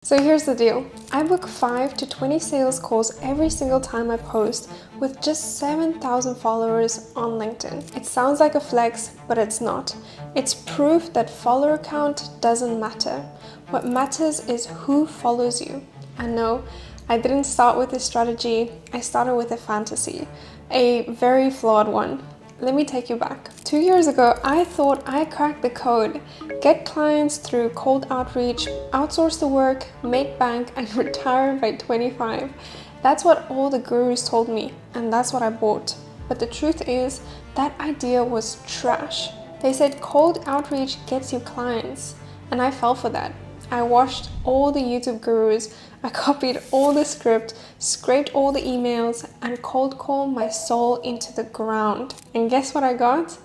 So here's the deal. I book 5 to 20 sales calls every single time I post with just 7,000 followers on LinkedIn. It sounds like a flex, but it's not. It's proof that follower count doesn't matter. What matters is who follows you. And no, I didn't start with this strategy. I started with a fantasy, a very flawed one. Let me take you back. 2 years ago, I thought I cracked the code. Get clients through cold outreach, outsource the work, make bank, and retire by 25. That's what all the gurus told me, and that's what I bought. But the truth is, that idea was trash. They said cold outreach gets you clients, and I fell for that. I watched all the YouTube gurus, I copied all the script, scraped all the emails, and cold called my soul into the ground. And guess what I got?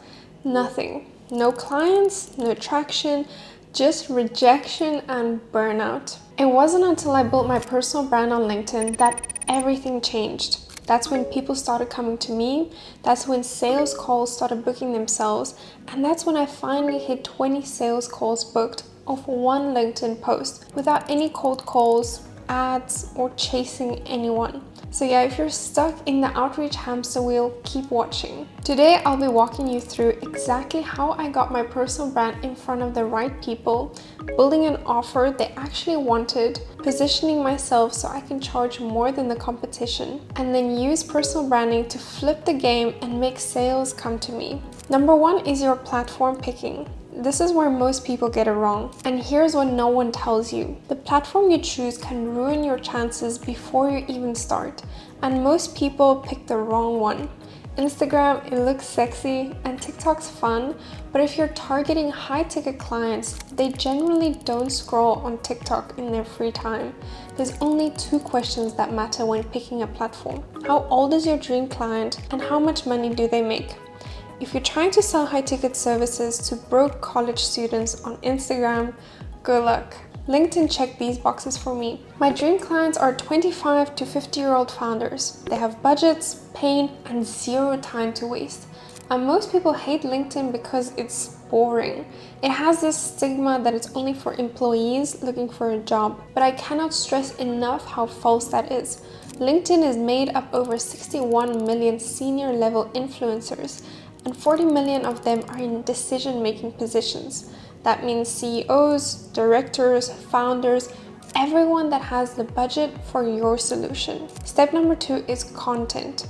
Nothing. No clients, no traction, just rejection and burnout. It wasn't until I built my personal brand on LinkedIn that everything changed. That's when people started coming to me, that's when sales calls started booking themselves, and that's when I finally hit 20 sales calls booked off one LinkedIn post without any cold calls, ads, or chasing anyone. So yeah, if you're stuck in the outreach hamster wheel, keep watching. Today, I'll be walking you through exactly how I got my personal brand in front of the right people, building an offer they actually wanted, positioning myself so I can charge more than the competition, and then use personal branding to flip the game and make sales come to me. Number one is your platform picking. This is where most people get it wrong. And here's what no one tells you. The platform you choose can ruin your chances before you even start. And most people pick the wrong one. Instagram, it looks sexy, and TikTok's fun, but if you're targeting high-ticket clients, they generally don't scroll on TikTok in their free time. There's only 2 questions that matter when picking a platform. How old is your dream client, and how much money do they make? If you're trying to sell high-ticket services to broke college students on Instagram, good luck. LinkedIn checked these boxes for me. My dream clients are 25 to 50-year-old founders. They have budgets, pain, and 0 time to waste. And most people hate LinkedIn because it's boring. It has this stigma that it's only for employees looking for a job. But I cannot stress enough how false that is. LinkedIn is made up over 61 million senior level influencers, and 40 million of them are in decision-making positions. That means CEOs, directors, founders, everyone that has the budget for your solution. Step number 2 is content.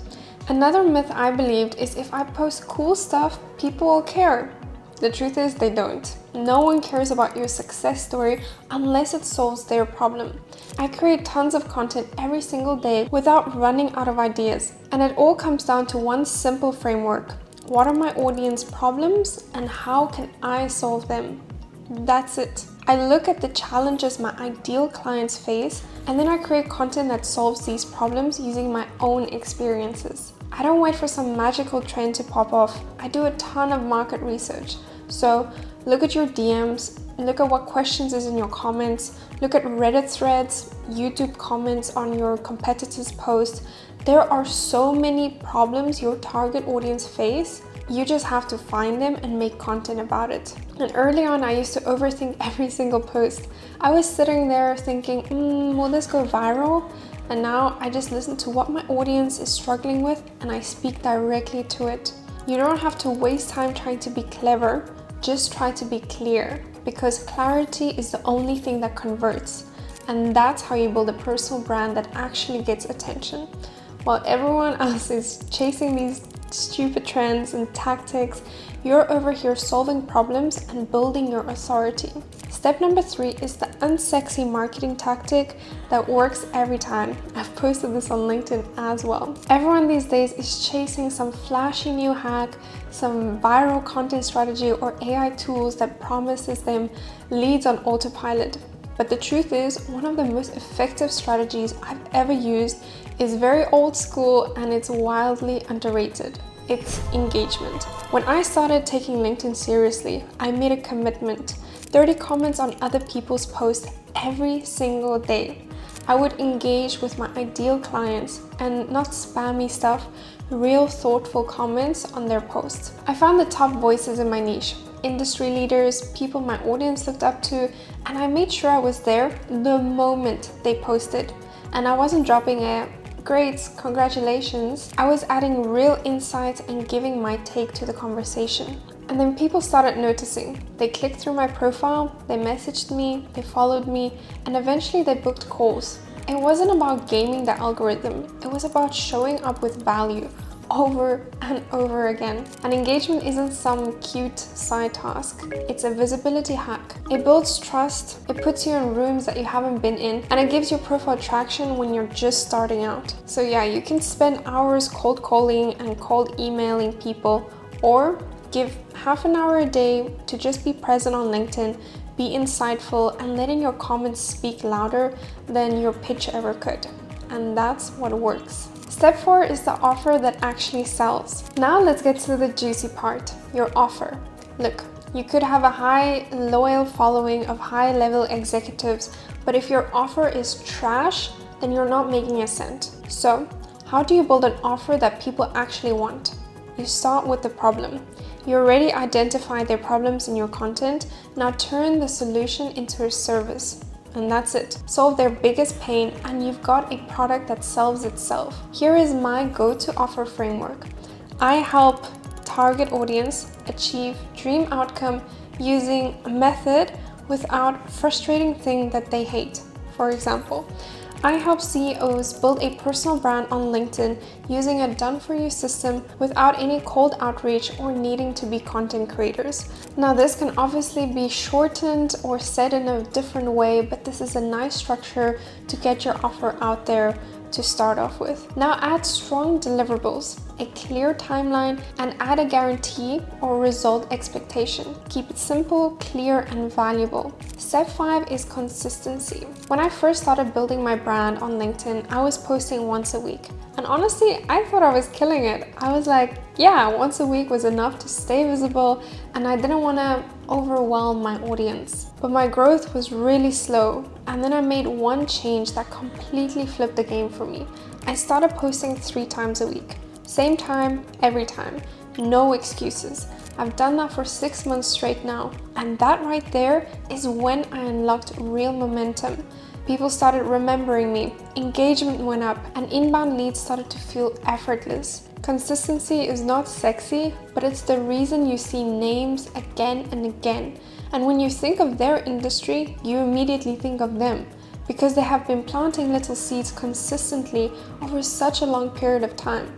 Another myth I believed is if I post cool stuff, people will care. The truth is they don't. No one cares about your success story unless it solves their problem. I create tons of content every single day without running out of ideas. And it all comes down to one simple framework. What are my audience problems and how can I solve them? That's it. I look at the challenges my ideal clients face and then I create content that solves these problems using my own experiences. I don't wait for some magical trend to pop off. I do a ton of market research. So look at your DMs, look at what questions is in your comments, look at Reddit threads, YouTube comments on your competitors' posts. There are so many problems your target audience face. You just have to find them and make content about it. And early on, I used to overthink every single post. I was sitting there thinking, will this go viral? And now I just listen to what my audience is struggling with and I speak directly to it. You don't have to waste time trying to be clever, just try to be clear, because clarity is the only thing that converts. And that's how you build a personal brand that actually gets attention. While everyone else is chasing these stupid trends and tactics, you're over here solving problems and building your authority. Step number 3 is the unsexy marketing tactic that works every time. I've posted this on LinkedIn as well. Everyone these days is chasing some flashy new hack, some viral content strategy, or AI tools that promises them leads on autopilot. But the truth is, one of the most effective strategies I've ever used is very old school and it's wildly underrated. It's engagement. When I started taking LinkedIn seriously, I made a commitment. 30 comments on other people's posts every single day. I would engage with my ideal clients and not spammy stuff, real thoughtful comments on their posts. I found the top voices in my niche. industry leaders, people my audience looked up to, and I made sure I was there the moment they posted. And I wasn't dropping a "Great, congratulations." I was adding real insights and giving my take to the conversation. And then people started noticing. They clicked through my profile, they messaged me, they followed me, and eventually they booked calls. It wasn't about gaming the algorithm, it was about showing up with value over and over again. And engagement isn't some cute side task, it's a visibility hack. It builds trust, it puts you in rooms that you haven't been in, and it gives your profile traction when you're just starting out. So yeah, you can spend hours cold calling and cold emailing people, or give half an hour a day to just be present on LinkedIn, be insightful, and letting your comments speak louder than your pitch ever could. And that's what works. Step 4 is the offer that actually sells. Now let's get to the juicy part, your offer. Look, you could have a high, loyal following of high-level executives, but if your offer is trash, then you're not making a cent. So, how do you build an offer that people actually want? You start with the problem. You already identified their problems in your content. Now turn the solution into a service. And that's it. Solve their biggest pain and you've got a product that sells itself. Here is my go-to offer framework. I help target audience achieve dream outcome using a method without frustrating thing that they hate. For example, I help CEOs build a personal brand on LinkedIn using a done-for-you system without any cold outreach or needing to be content creators. Now this can obviously be shortened or said in a different way, but this is a nice structure to get your offer out there to start off with. Now add strong deliverables, a clear timeline, and add a guarantee or result expectation. Keep it simple, clear, and valuable. Step 5 is consistency. When I first started building my brand on LinkedIn, I was posting once a week. And honestly, I thought I was killing it. I was like, yeah, once a week was enough to stay visible, and I didn't want to overwhelm my audience. But my growth was really slow, and then I made one change that completely flipped the game for me. I started posting 3 times a week. Same time, every time. No excuses. I've done that for 6 months straight now. And that right there is when I unlocked real momentum. People started remembering me, engagement went up, and inbound leads started to feel effortless. Consistency is not sexy, but it's the reason you see names again and again. And when you think of their industry, you immediately think of them, because they have been planting little seeds consistently over such a long period of time.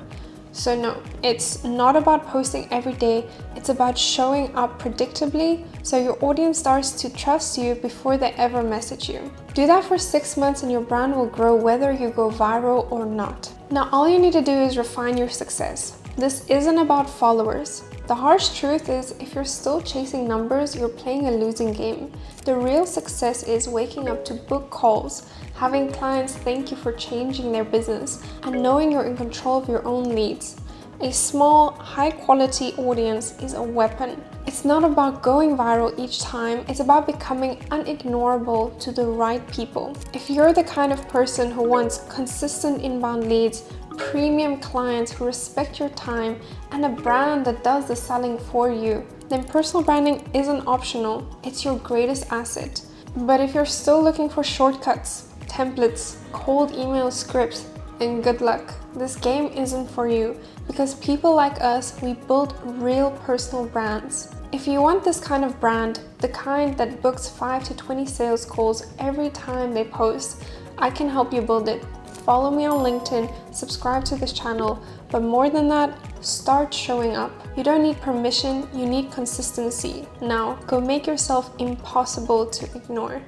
So no, it's not about posting every day, it's about showing up predictably so your audience starts to trust you before they ever message you. Do that for 6 months and your brand will grow whether you go viral or not. Now all you need to do is refine your success. This isn't about followers. The harsh truth is, if you're still chasing numbers, you're playing a losing game. The real success is waking up to book calls, having clients thank you for changing their business, and knowing you're in control of your own leads. A small, high-quality audience is a weapon. It's not about going viral each time, it's about becoming unignorable to the right people. If you're the kind of person who wants consistent inbound leads, premium clients who respect your time, and a brand that does the selling for you, then personal branding isn't optional, it's your greatest asset. But if you're still looking for shortcuts, templates, cold email scripts, then good luck. This game isn't for you, because people like us, we build real personal brands. If you want this kind of brand, the kind that books 5 to 20 sales calls every time they post, I can help you build it. Follow me on LinkedIn, subscribe to this channel, but more than that, start showing up. You don't need permission, you need consistency. Now, go make yourself impossible to ignore.